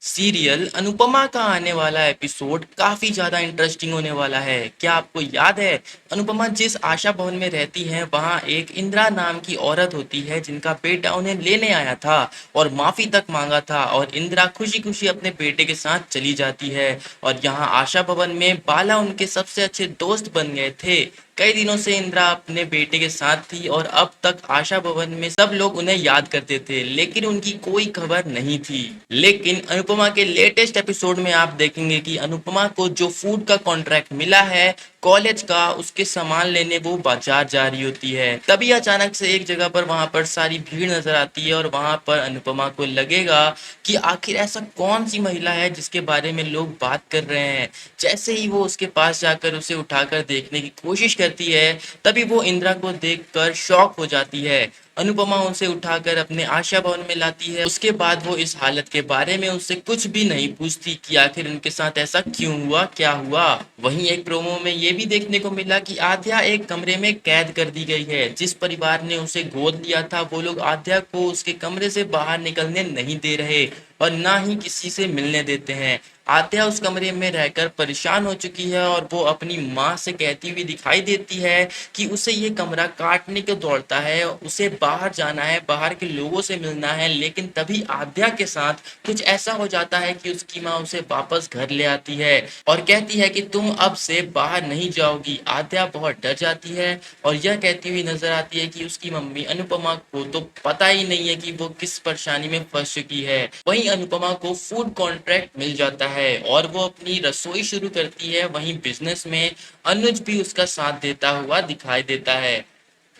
Serial Anupama का आने वाला एपिसोड काफी ज्यादा इंटरेस्टिंग होने वाला है। क्या आपको याद है अनुपमा जिस आशा भवन में रहती हैं वहां एक इंदिरा नाम की औरत होती है जिनका बेटा उन्हें लेने आया था और माफी तक मांगा था और इंदिरा खुशी खुशी अपने बेटे के साथ चली जाती है। और यहाँ आशा भवन में बाला उनके सबसे अच्छे दोस्त बन गए थे। कई दिनों से इंदिरा अपने बेटे के साथ थी और अब तक आशा भवन में सब लोग उन्हें याद करते थे लेकिन उनकी कोई खबर नहीं थी। लेकिन अनुपमा के लेटेस्ट एपिसोड में आप देखेंगे कि अनुपमा को जो फूड का कॉन्ट्रैक्ट मिला है कॉलेज का, उसके सामान लेने वो बाजार जा रही होती है। तभी अचानक से एक जगह पर वहां पर सारी भीड़ नजर आती है और वहां पर अनुपमा को लगेगा कि आखिर ऐसा कौन सी महिला है जिसके बारे में लोग बात कर रहे हैं। जैसे ही वो उसके पास जाकर उसे उठाकर देखने की कोशिश करती है तभी वो इंदिरा को देखकर शॉक हो जाती है। अनुपमा उसे उठाकर अपने आशा भवन में लाती है। उसके बाद वो इस हालत के बारे में उससे कुछ भी नहीं पूछती कि आखिर उनके साथ ऐसा क्यों हुआ, क्या हुआ। वहीं एक प्रोमो में ये भी देखने को मिला कि आद्या एक कमरे में कैद कर दी गई है। जिस परिवार ने उसे गोद लिया था वो लोग आद्या को उसके कमरे से बाहर निकलने नहीं दे रहे और ना ही किसी से मिलने देते हैं। आद्या उस कमरे में रहकर परेशान हो चुकी है और वो अपनी माँ से कहती हुई दिखाई देती है कि उसे ये कमरा काटने को दौड़ता है, उसे बाहर जाना है, बाहर के लोगों से मिलना है। लेकिन तभी आद्या के साथ कुछ ऐसा हो जाता है कि उसकी माँ उसे वापस घर ले आती है और कहती है कि तुम अब से बाहर नहीं जाओगी। आद्या बहुत डर जाती है और यह कहती हुई नजर आती है कि उसकी मम्मी अनुपमा को तो पता ही नहीं है कि वो किस परेशानी में फंस चुकी है। वहीं अनुपमा को फूड कॉन्ट्रैक्ट मिल जाता है और वो अपनी रसोई शुरू करती है। वहीं बिजनेस में अनुज भी उसका साथ देता हुआ दिखाई देता है।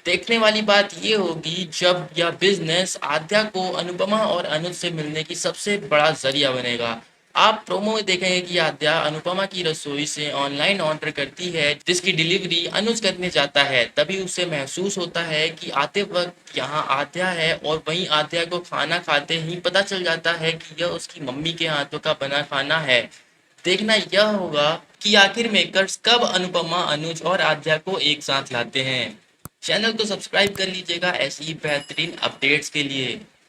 देखने वाली बात ये होगी जब यह बिजनेस आद्या को अनुपमा और अनुज से मिलने की सबसे बड़ा जरिया बनेगा। आप प्रोमो में देखेंगे कि आद्या अनुपमा की रसोई से ऑनलाइन ऑर्डर करती है जिसकी डिलीवरी अनुज करने जाता है। तभी उसे महसूस होता है कि आते वक्त यहाँ आद्या है और वहीं आद्या को खाना खाते ही पता चल जाता है कि यह उसकी मम्मी के हाथों का बना खाना है। देखना यह होगा कि आखिर मेकर्स कब अनुपमा, अनुज और आद्या को एक साथ लाते हैं। चैनल को सब्सक्राइब कर लीजिएगा ऐसी ही बेहतरीन अपडेट्स के लिए।